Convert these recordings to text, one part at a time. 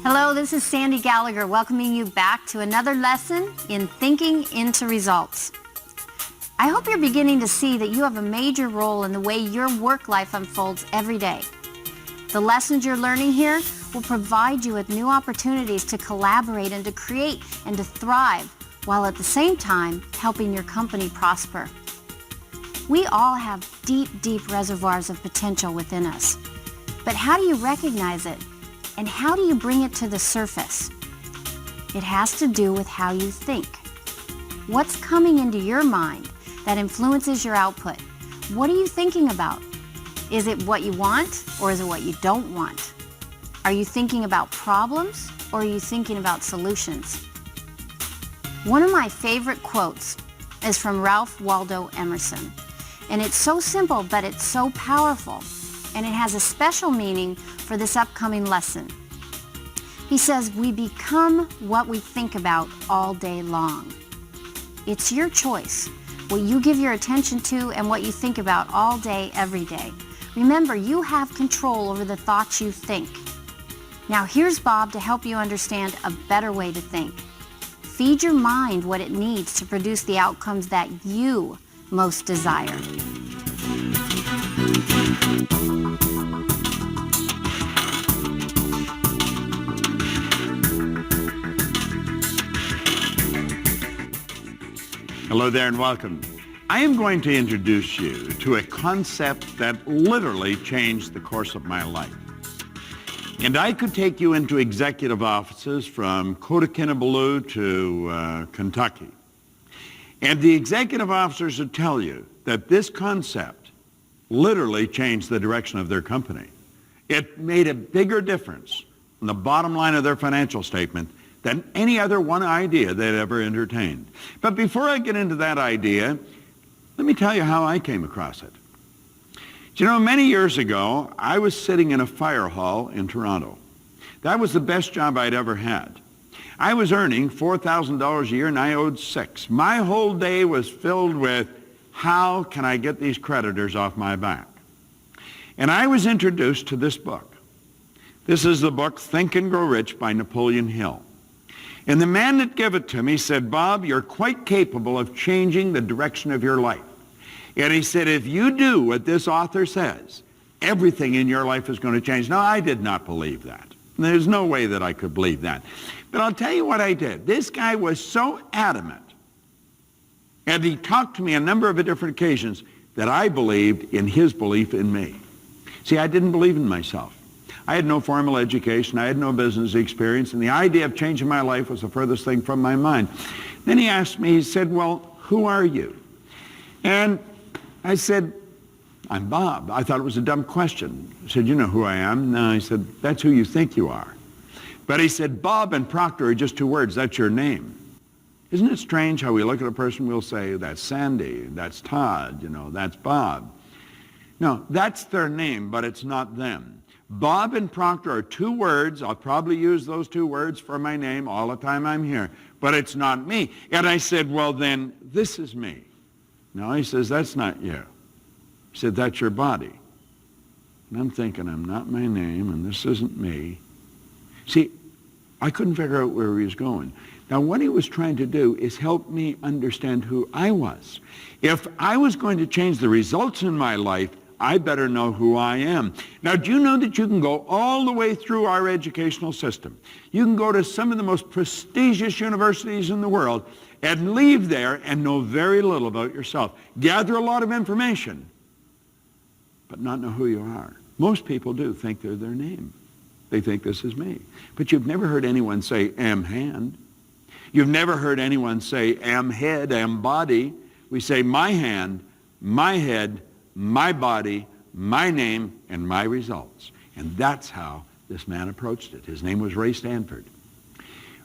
Hello, this is Sandy Gallagher welcoming you back to another lesson in Thinking into Results. I hope you're beginning to see that you have a major role in the way your work life unfolds every day. The lessons you're learning here will provide you with new opportunities to collaborate and to create and to thrive, while at the same time helping your company prosper. We all have deep, deep reservoirs of potential within us. But how do you recognize it? And how do you bring it to the surface? It has to do with how you think. What's coming into your mind that influences your output? What are you thinking about? Is it what you want or is it what you don't want? Are you thinking about problems or are you thinking about solutions? One of my favorite quotes is from Ralph Waldo Emerson. And it's so simple, but it's so powerful. And it has a special meaning for this upcoming lesson. He says, we become what we think about all day long. It's your choice, what you give your attention to and what you think about all day, every day. Remember, you have control over the thoughts you think. Now here's Bob to help you understand a better way to think. Feed your mind what it needs to produce the outcomes that you most desire. Hello there and welcome. I am going to introduce you to a concept that literally changed the course of my life. And I could take you into executive offices from Kota Kinabalu to Kentucky. And the executive officers would tell you that this concept literally changed the direction of their company. It made a bigger difference on the bottom line of their financial statement than any other one idea they'd ever entertained. But before I get into that idea, let me tell you how I came across it. You know, many years ago, I was sitting in a fire hall in Toronto. That was the best job I'd ever had. I was earning $4,000 a year and I owed $6,000. My whole day was filled with, how can I get these creditors off my back? And I was introduced to this book. This is the book Think and Grow Rich by Napoleon Hill. And the man that gave it to me said, Bob, you're quite capable of changing the direction of your life. And he said, if you do what this author says, everything in your life is going to change. Now, I did not believe that. There's no way that I could believe that. But I'll tell you what I did. This guy was so adamant, and he talked to me on a number of different occasions, that I believed in his belief in me. See, I didn't believe in myself. I had no formal education. I had no business experience. And the idea of changing my life was the furthest thing from my mind. Then he asked me, he said, well, who are you? And I said, I'm Bob. I thought it was a dumb question. I said, you know who I am? No, he said, that's who you think you are. But he said, Bob and Proctor are just two words. That's your name. Isn't it strange how we look at a person, we'll say, that's Sandy, that's Todd, you know, that's Bob. No, that's their name, but it's not them. Bob and Proctor are two words. I'll probably use those two words for my name all the time I'm here, but it's not me. And I said, well, then this is me. No, he says, that's not you. He said, that's your body. And I'm thinking, I'm not my name, and this isn't me. See, I couldn't figure out where he was going. Now, what he was trying to do is help me understand who I was. If I was going to change the results in my life, I better know who I am. Now, do you know that you can go all the way through our educational system? You can go to some of the most prestigious universities in the world and leave there and know very little about yourself. Gather a lot of information, but not know who you are. Most people do think they're their name. They think this is me. But you've never heard anyone say, am hand. You've never heard anyone say, am head, am body. We say, my hand, my head, my body, my name, and my results. And that's how this man approached it. His name was Ray Stanford.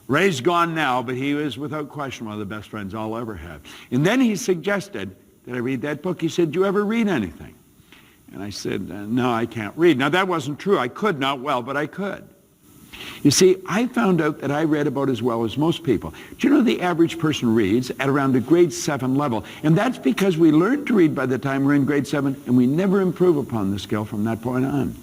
Ray's gone now, but he was without question one of the best friends I'll ever have. And then he suggested that I read that book. He said, do you ever read anything? And I said, no, I can't read. Now, that wasn't true. I could not well, but I could. You see, I found out that I read about as well as most people. Do you know the average person reads at around a grade 7 level? And that's because we learned to read by the time we're in grade 7, and we never improve upon the skill from that point on.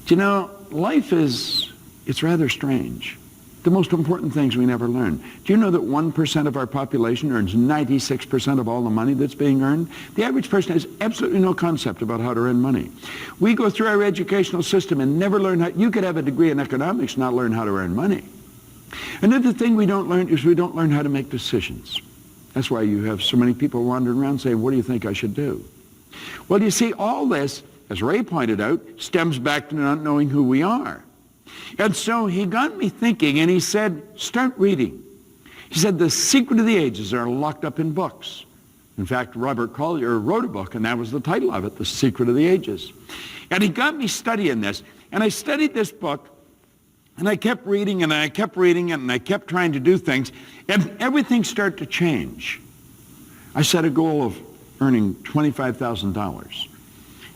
Do you know, life is It's rather strange. The most important things we never learn. Do you know that 1% of our population earns 96% of all the money that's being earned? The average person has absolutely no concept about how to earn money. We go through our educational system and never learn how. You could have a degree in economics, not learn how to earn money. Another thing we don't learn is we don't learn how to make decisions. That's why you have so many people wandering around saying, what do you think I should do? Well, you see, all this, as Ray pointed out, stems back to not knowing who we are. And so he got me thinking, and he said, start reading. He said, the secret of the ages are locked up in books. In fact, Robert Collier wrote a book, and that was the title of it, The Secret of the Ages. And he got me studying this, and I studied this book, and I kept reading, and I kept reading it, and I kept trying to do things, and everything started to change. I set a goal of earning $25,000.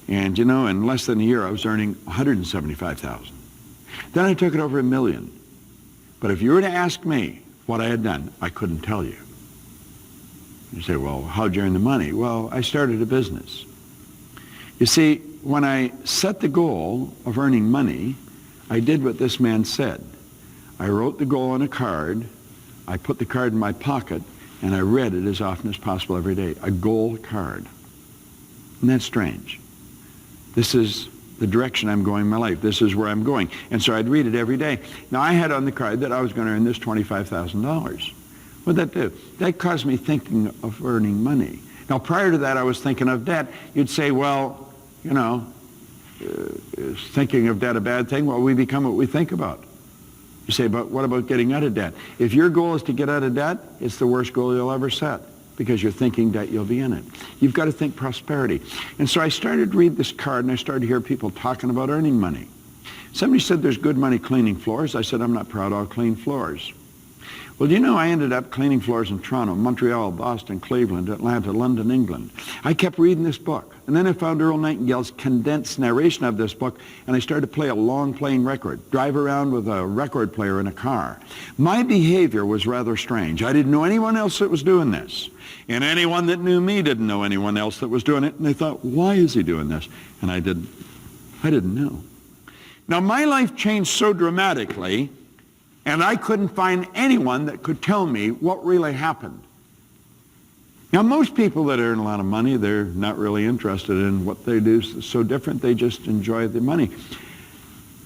And, you know, in less than a year, I was earning $175,000. Then I took it over $1 million. But if you were to ask me what I had done, I couldn't tell you. You say, well, how'd you earn the money? Well, I started a business. You see, when I set the goal of earning money, I did what this man said. I wrote the goal on a card, I put the card in my pocket, and I read it as often as possible every day. A goal card. Isn't that strange? This is the direction I'm going in my life. This is where I'm going. And so I'd read it every day. Now, I had on the card that I was going to earn this $25,000. What'd that do? That caused me thinking of earning money. Now, prior to that, I was thinking of debt. You'd say, well, you know, is thinking of debt a bad thing? Well, we become what we think about. You say, but what about getting out of debt? If your goal is to get out of debt, it's the worst goal you'll ever set, because you're thinking debt, you'll be in it. You've got to think prosperity. And so I started to read this card, and I started to hear people talking about earning money. Somebody said there's good money cleaning floors. I said, I'm not proud, I'll clean floors. Well, you know, I ended up cleaning floors in Toronto, Montreal, Boston, Cleveland, Atlanta, London, England. I kept reading this book. And then I found Earl Nightingale's condensed narration of this book, and I started to play a long playing record, drive around with a record player in a car. My behavior was rather strange. I didn't know anyone else that was doing this. And anyone that knew me didn't know anyone else that was doing it. And they thought, why is he doing this? And I didn't know. Now, my life changed so dramatically, and I couldn't find anyone that could tell me what really happened. Now, most people that earn a lot of money, they're not really interested in what they do so different. They just enjoy the money.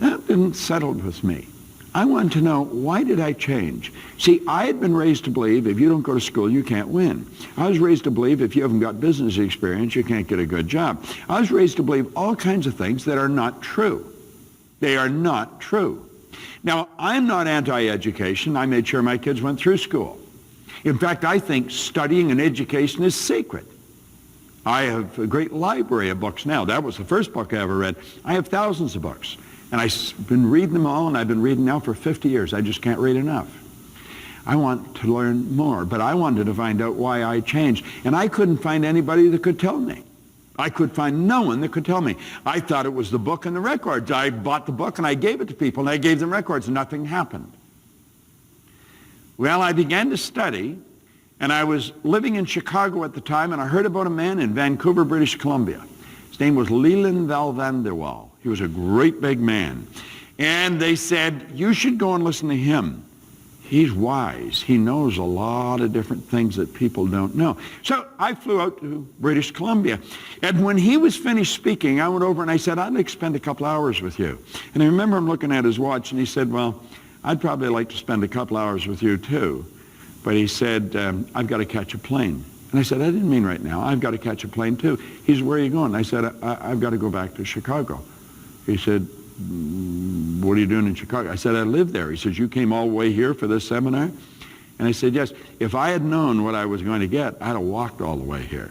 That didn't settle with me. I wanted to know, why did I change? See, I had been raised to believe if you don't go to school, you can't win. I was raised to believe if you haven't got business experience, you can't get a good job. I was raised to believe all kinds of things that are not true. They are not true. Now, I'm not anti-education. I made sure my kids went through school. In fact, I think studying and education is sacred. I have a great library of books now. That was the first book I ever read. I have thousands of books. And I've been reading them all, and I've been reading now for 50 years. I just can't read enough. I want to learn more, but I wanted to find out why I changed. And I couldn't find anybody that could tell me. I could find no one that could tell me. I thought it was the book and the records. I bought the book and I gave it to people, and I gave them records, and nothing happened. Well, I began to study, and I was living in Chicago at the time, and I heard about a man in Vancouver, British Columbia. His name was Leland Val van der Waal. He was a great big man. And they said, you should go and listen to him. He's wise. He knows a lot of different things that people don't know. So I flew out to British Columbia. And when he was finished speaking, I went over and I said, I'd like to spend a couple hours with you. And I remember him looking at his watch, and he said, well, I'd probably like to spend a couple hours with you too. But he said, I've got to catch a plane. And I said, I didn't mean right now. I've got to catch a plane too. He said, where are you going? I said, I've got to go back to Chicago. He said, what are you doing in Chicago? I said, I live there. He says, you came all the way here for this seminar? And I said, yes. If I had known what I was going to get, I'd have walked all the way here.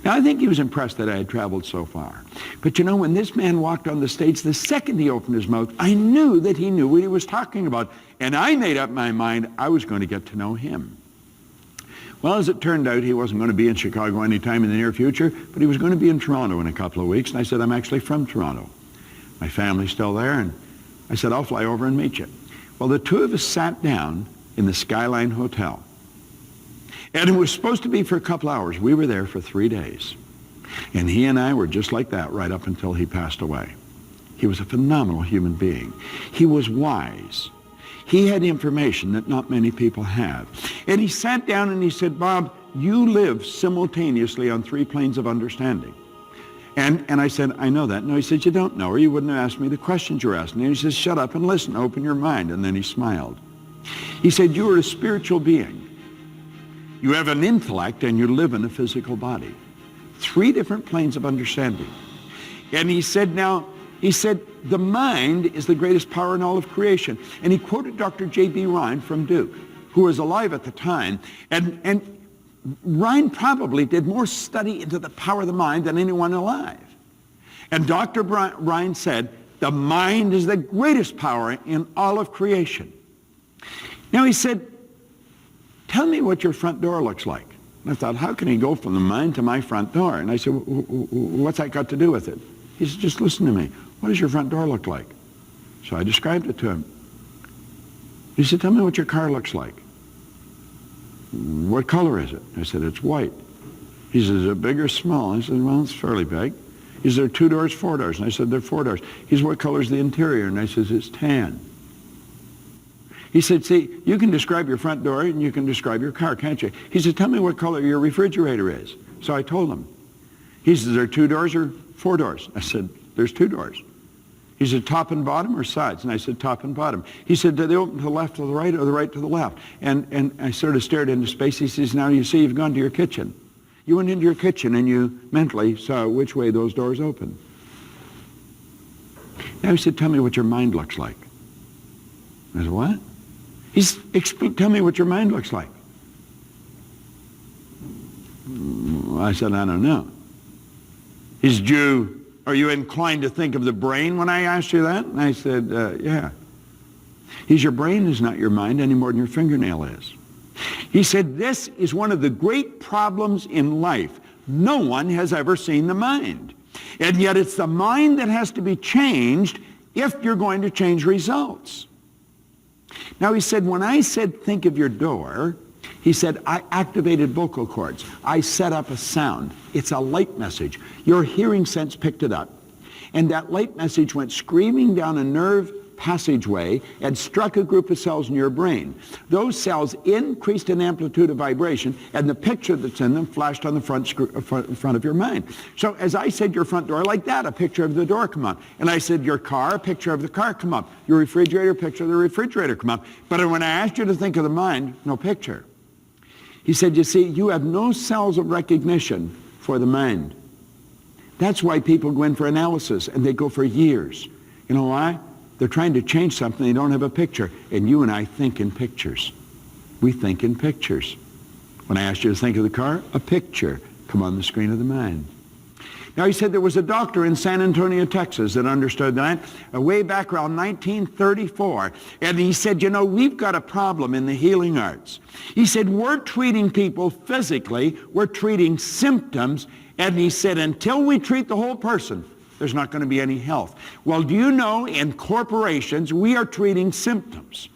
Now, I think he was impressed that I had traveled so far. But you know, when this man walked on the stage, the second he opened his mouth, I knew that he knew what he was talking about. And I made up my mind I was going to get to know him. Well, as it turned out, he wasn't going to be in Chicago anytime in the near future, but he was going to be in Toronto in a couple of weeks. And I said, I'm actually from Toronto. My family's still there. And I said, I'll fly over and meet you. Well, the two of us sat down in the Skyline Hotel. And it was supposed to be for a couple hours. We were there for 3 days. And he and I were just like that right up until he passed away. He was a phenomenal human being. He was wise. He had information that not many people have. And he sat down and he said, Bob, you live simultaneously on 3 planes of understanding. And I said, I know that. No, he said, you don't know, or you wouldn't have asked me the questions you're asking. And he says, shut up and listen, open your mind. And then he smiled. He said, you are a spiritual being. You have an intellect and you live in a physical body. 3 different planes of understanding. And he said, the mind is the greatest power in all of creation. And he quoted Dr. J.B. Rhine from Duke, who was alive at the time. And Rhine probably did more study into the power of the mind than anyone alive. And Dr. Rhine said, the mind is the greatest power in all of creation. Now he said, tell me what your front door looks like. And I thought, how can he go from the mind to my front door? And I said, what's that got to do with it? He said, just listen to me. What does your front door look like? So I described it to him. He said, tell me what your car looks like. What color is it? I said, it's white. He says, is it big or small? I said, well, it's fairly big. He said, there are 2 doors, 4 doors? And I said, there are 4 doors. He said, what color is the interior? And I said, it's tan. He said, see, you can describe your front door and you can describe your car, can't you? He said, tell me what color your refrigerator is. So I told him. He said, there are 2 doors or 4 doors? I said, there's 2 doors. He said, top and bottom or sides? And I said, top and bottom. He said, do they open to the left to the right or the right to the left? And I sort of stared into space. He says, now you see, you've gone to your kitchen. You went into your kitchen and you mentally saw which way those doors open. Now he said, tell me what your mind looks like. I said, what? He said, tell me what your mind looks like. I said, I don't know. He said, are you inclined to think of the brain when I asked you that? And I said, yeah. He said, your brain is not your mind any more than your fingernail is. He said, this is one of the great problems in life. No one has ever seen the mind. And yet it's the mind that has to be changed if you're going to change results. Now he said, when I said think of your door, he said, I activated vocal cords. I set up a sound. It's a light message. Your hearing sense picked it up. And that light message went screaming down a nerve passageway and struck a group of cells in your brain. Those cells increased in amplitude of vibration, and the picture that's in them flashed on the front of your mind. So as I said your front door like that, a picture of the door come up. And I said your car, a picture of the car come up. Your refrigerator, a picture of the refrigerator come up. But when I asked you to think of the mind, no picture. He said, you see, you have no cells of recognition for the mind. That's why people go in for analysis, and they go for years. You know why? They're trying to change something. They don't have a picture. And you and I think in pictures. We think in pictures. When I asked you to think of the car, a picture come on the screen of the mind. Now he said there was a doctor in San Antonio, Texas that understood that way back around 1934. And he said, you know, we've got a problem in the healing arts. He said, we're treating people physically. We're treating symptoms. And he said, until we treat the whole person, there's not going to be any health. Well, do you know, in corporations, we are treating symptoms.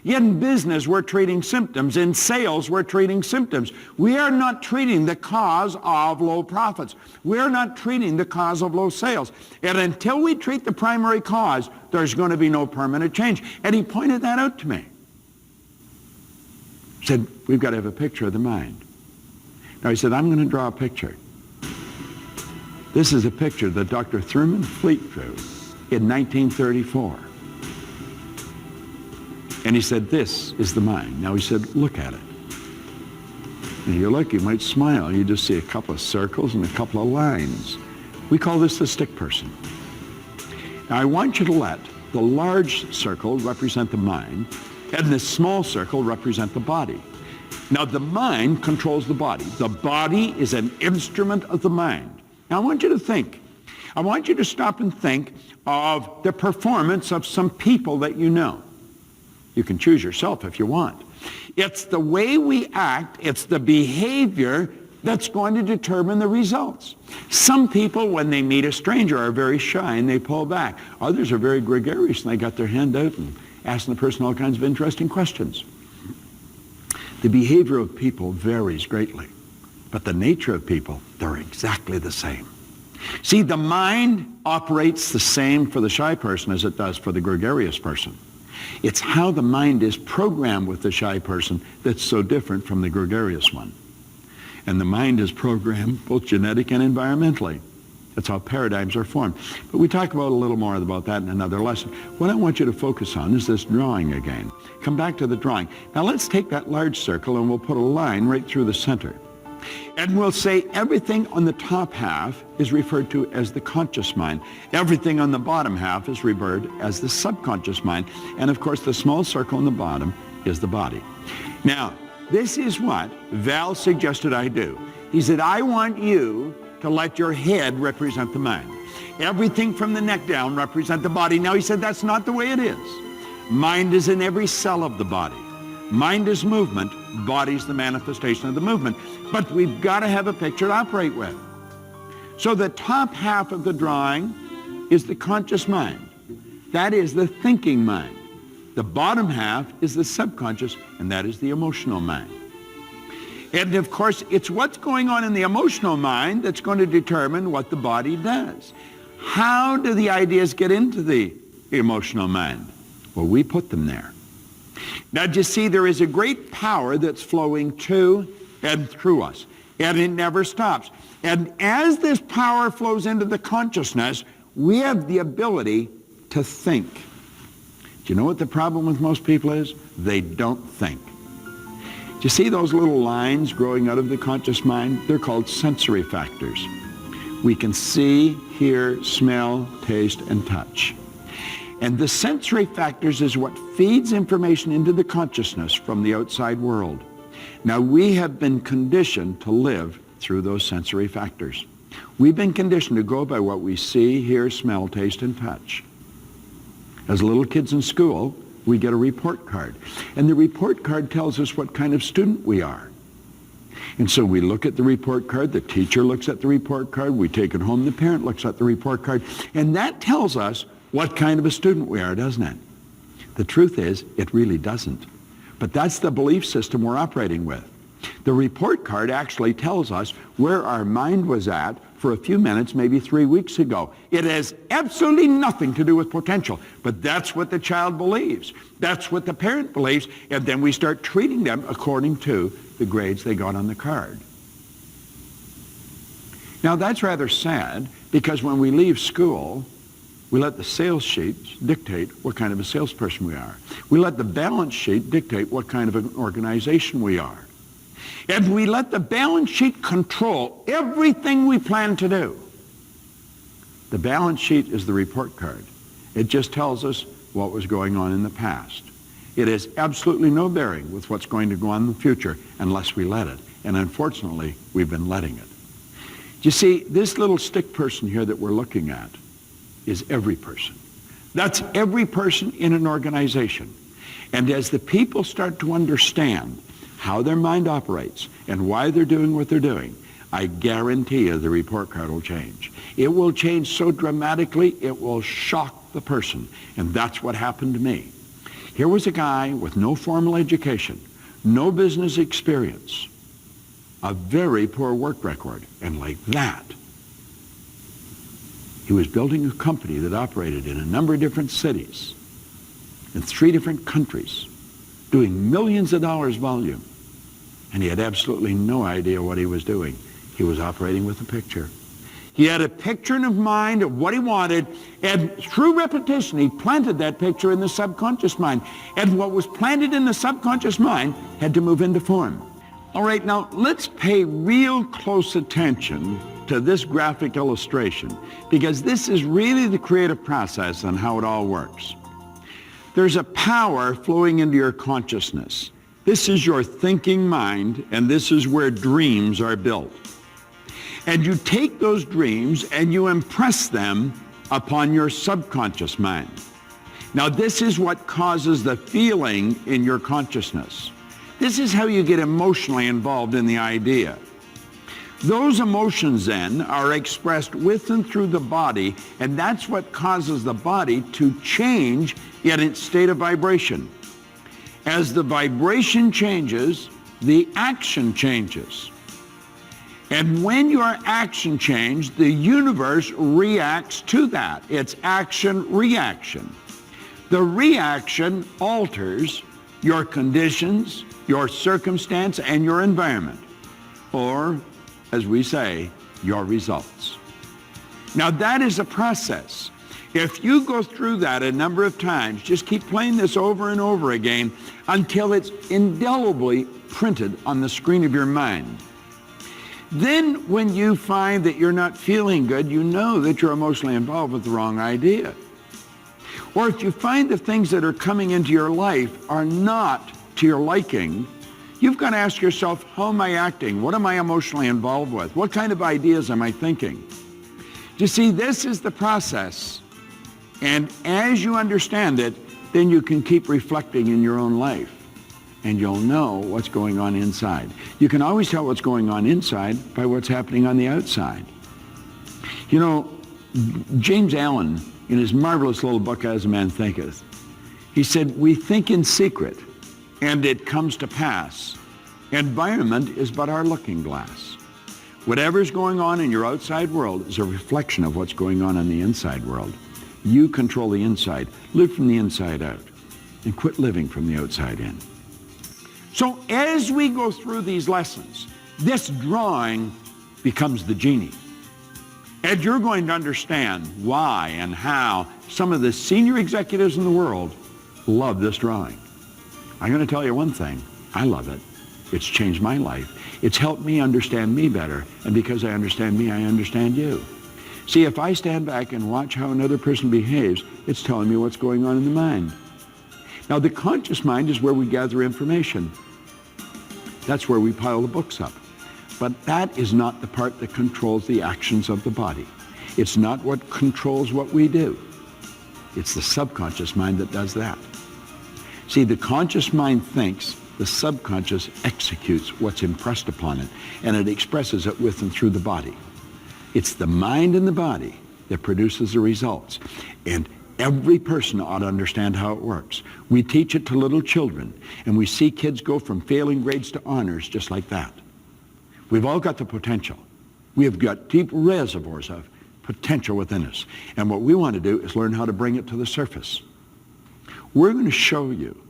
In business, we're treating symptoms. In sales, we're treating symptoms. We are not treating the cause of low profits. We're not treating the cause of low sales. And until we treat the primary cause, there's going to be no permanent change. And he pointed that out to me. He said, we've got to have a picture of the mind. Now he said, I'm going to draw a picture. This is a picture that Dr. Thurman Fleet drew in 1934. And he said, this is the mind. Now he said, look at it. And you look, you might smile. You just see a couple of circles and a couple of lines. We call this the stick person. Now I want you to let the large circle represent the mind and the small circle represent the body. Now the mind controls the body. The body is an instrument of the mind. Now I want you to think. I want you to stop and think of the performance of some people that you know. You can choose yourself if you want. It's the way we act, it's the behavior that's going to determine the results. Some people, when they meet a stranger, are very shy and they pull back. Others are very gregarious and they got their hand out and asking the person all kinds of interesting questions. The behavior of people varies greatly, but the nature of people, they're exactly the same. See, the mind operates the same for the shy person as it does for the gregarious person. It's how the mind is programmed with the shy person that's so different from the gregarious one. And the mind is programmed both genetic and environmentally. That's how paradigms are formed. But we talk about a little more about that in another lesson. What I want you to focus on is this drawing again. Come back to the drawing. Now let's take that large circle and we'll put a line right through the center. And we'll say everything on the top half is referred to as the conscious mind. Everything on the bottom half is referred as the subconscious mind. And of course, the small circle on the bottom is the body. Now, this is what Val suggested I do. He said, I want you to let your head represent the mind. Everything from the neck down represent the body. Now, he said, that's not the way it is. Mind is in every cell of the body. Mind is movement. Body's the manifestation of the movement. But we've got to have a picture to operate with. So the top half of the drawing is the conscious mind. That is the thinking mind. The bottom half is the subconscious, and that is the emotional mind. And of course, it's what's going on in the emotional mind that's going to determine what the body does. How do the ideas get into the emotional mind? Well, we put them there. Now, you see, there is a great power that's flowing to and through us, and it never stops. And as this power flows into the consciousness, we have the ability to think. Do you know what the problem with most people is? They don't think. Do you see those little lines growing out of the conscious mind? They're called sensory factors. We can see, hear, smell, taste, and touch. And the sensory factors is what feeds information into the consciousness from the outside world. Now, we have been conditioned to live through those sensory factors. We've been conditioned to go by what we see, hear, smell, taste, and touch. As little kids in school, we get a report card. And the report card tells us what kind of student we are. And so we look at the report card, the teacher looks at the report card, we take it home, the parent looks at the report card, and that tells us what kind of a student we are, doesn't it? The truth is, it really doesn't. But that's the belief system we're operating with. The report card actually tells us where our mind was at for a few minutes, maybe 3 weeks ago. It has absolutely nothing to do with potential, but that's what the child believes. That's what the parent believes, and then we start treating them according to the grades they got on the card. Now, that's rather sad, because when we leave school, we let the sales sheets dictate what kind of a salesperson we are. We let the balance sheet dictate what kind of an organization we are. And we let the balance sheet control everything we plan to do. The balance sheet is the report card. It just tells us what was going on in the past. It has absolutely no bearing with what's going to go on in the future unless we let it. And unfortunately, we've been letting it. You see, this little stick person here that we're looking at is every person. That's every person in an organization. And as the people start to understand how their mind operates and why they're doing what they're doing, I guarantee you the report card will change. It will change so dramatically, it will shock the person. And that's what happened to me. Here was a guy with no formal education, no business experience, a very poor work record, and like that, he was building a company that operated in a number of different cities, in 3 different countries, doing millions of dollars volume. And he had absolutely no idea what he was doing. He was operating with a picture. He had a picture in his mind of what he wanted, and through repetition, he planted that picture in the subconscious mind. And what was planted in the subconscious mind had to move into form. All right, now let's pay real close attention to this graphic illustration, because this is really the creative process on how it all works. There's a power flowing into your consciousness. This is your thinking mind, and this is where dreams are built. And you take those dreams and you impress them upon your subconscious mind. Now, this is what causes the feeling in your consciousness. This is how you get emotionally involved in the idea. Those emotions then are expressed with and through the body, and that's what causes the body to change in its state of vibration. As the vibration changes, the action changes. And when your action changes, the universe reacts to that. It's action-reaction. The reaction alters your conditions, your circumstance, and your environment. Or, as we say, your results. Now that is a process. If you go through that a number of times, just keep playing this over and over again until it's indelibly printed on the screen of your mind. Then when you find that you're not feeling good, you know that you're emotionally involved with the wrong idea. Or if you find the things that are coming into your life are not to your liking, you've got to ask yourself, how am I acting? What am I emotionally involved with? What kind of ideas am I thinking? You see, this is the process. And as you understand it, then you can keep reflecting in your own life. And you'll know what's going on inside. You can always tell what's going on inside by what's happening on the outside. You know, James Allen, in his marvelous little book, As a Man Thinketh, he said, we think in secret, and it comes to pass. Environment is but our looking glass. Whatever's going on in your outside world is a reflection of what's going on in the inside world. You control the inside. Live from the inside out, and quit living from the outside in. So as we go through these lessons, this drawing becomes the genie. And you're going to understand why and how some of the senior executives in the world love this drawing. I'm going to tell you one thing. I love it. It's changed my life. It's helped me understand me better. And because I understand me, I understand you. See, if I stand back and watch how another person behaves, it's telling me what's going on in the mind. Now, the conscious mind is where we gather information. That's where we pile the books up. But that is not the part that controls the actions of the body. It's not what controls what we do. It's the subconscious mind that does that. See, the conscious mind thinks, the subconscious executes what's impressed upon it, and it expresses it with and through the body. It's the mind and the body that produces the results. And every person ought to understand how it works. We teach it to little children, and we see kids go from failing grades to honors just like that. We've all got the potential. We have got deep reservoirs of potential within us. And what we want to do is learn how to bring it to the surface. We're going to show you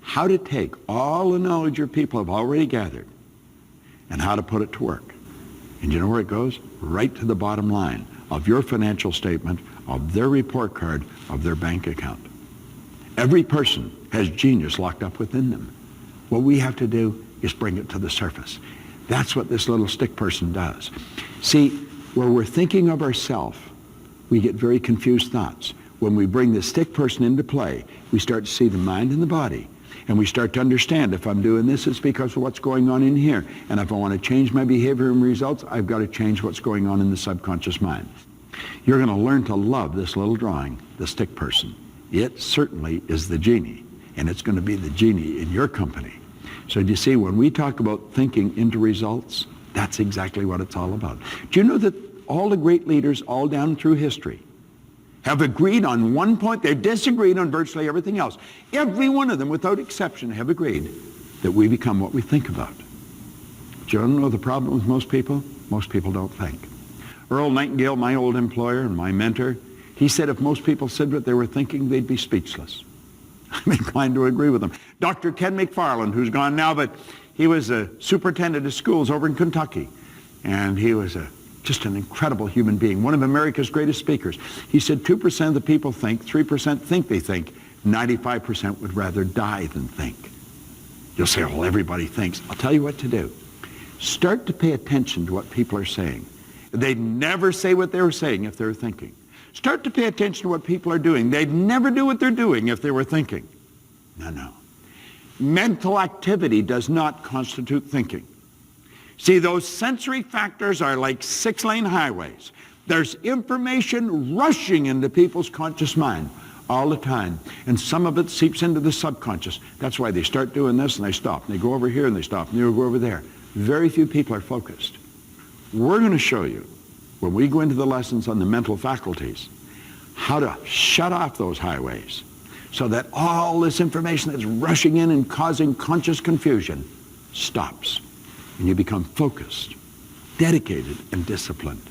how to take all the knowledge your people have already gathered and how to put it to work. And you know where it goes? Right to the bottom line of your financial statement, of their report card, of their bank account. Every person has genius locked up within them. What we have to do is bring it to the surface. That's what this little stick person does. See, where we're thinking of ourselves, we get very confused thoughts. When we bring the stick person into play, we start to see the mind and the body. And we start to understand, if I'm doing this, it's because of what's going on in here. And if I want to change my behavior and results, I've got to change what's going on in the subconscious mind. You're going to learn to love this little drawing, the stick person. It certainly is the genie, and it's going to be the genie in your company. So do you see, when we talk about thinking into results, that's exactly what it's all about. Do you know that all the great leaders all down through history have agreed on one point? They've disagreed on virtually everything else. Every one of them, without exception, have agreed that we become what we think about. Do you know the problem with most people? Most people don't think. Earl Nightingale, my old employer and my mentor, he said if most people said what they were thinking, they'd be speechless. I'm inclined to agree with him. Dr. Ken McFarland, who's gone now, but he was a superintendent of schools over in Kentucky, and he was just an incredible human being, one of America's greatest speakers. He said 2% of the people think, 3% think they think, 95% would rather die than think. You'll say, well, everybody thinks. I'll tell you what to do. Start to pay attention to what people are saying. They'd never say what they were saying if they were thinking. Start to pay attention to what people are doing. They'd never do what they're doing if they were thinking. No. Mental activity does not constitute thinking. See, those sensory factors are like 6-lane highways. There's information rushing into people's conscious mind all the time. And some of it seeps into the subconscious. That's why they start doing this and they stop. And they go over here and they stop. And they go over there. Very few people are focused. We're going to show you, when we go into the lessons on the mental faculties, how to shut off those highways so that all this information that's rushing in and causing conscious confusion stops. And you become focused. dedicated and disciplined.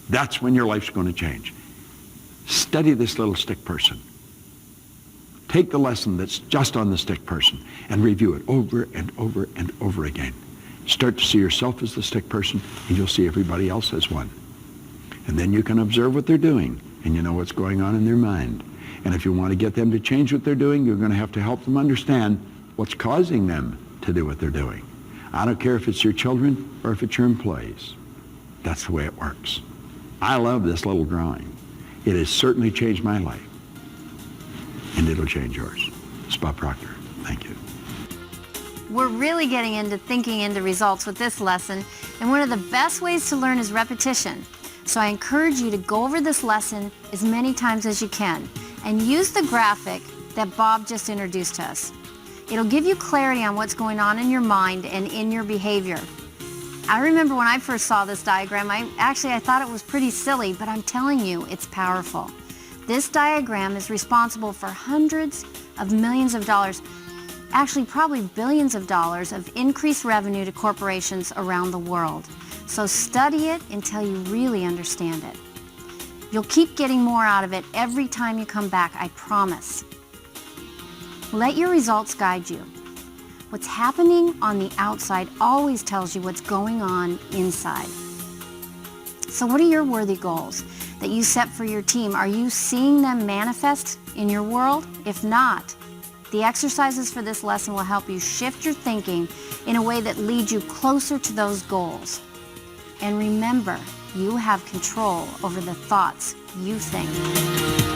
That's when your life's going to change. Study this little stick person. Take the lesson that's just on the stick person and review it over and over and over again. Start to see yourself as the stick person, and you'll see everybody else as one. And then you can observe what they're doing, and you know what's going on in their mind. And if you want to get them to change what they're doing, you're going to have to help them understand what's causing them to do what they're doing. I don't care if it's your children or if it's your employees. That's the way it works. I love this little drawing. It has certainly changed my life, and it'll change yours. Spot Proctor, thank you. We're really getting into thinking into results with this lesson, and one of the best ways to learn is repetition. So I encourage you to go over this lesson as many times as you can and use the graphic that Bob just introduced to us. It'll give you clarity on what's going on in your mind and in your behavior. I remember when I first saw this diagram, I thought it was pretty silly, but I'm telling you, it's powerful. This diagram is responsible for hundreds of millions of dollars, actually probably billions of dollars of increased revenue to corporations around the world. So study it until you really understand it. You'll keep getting more out of it every time you come back, I promise. Let your results guide you. What's happening on the outside always tells you what's going on inside. So what are your worthy goals that you set for your team? Are you seeing them manifest in your world? If not, the exercises for this lesson will help you shift your thinking in a way that leads you closer to those goals. And remember, you have control over the thoughts you think.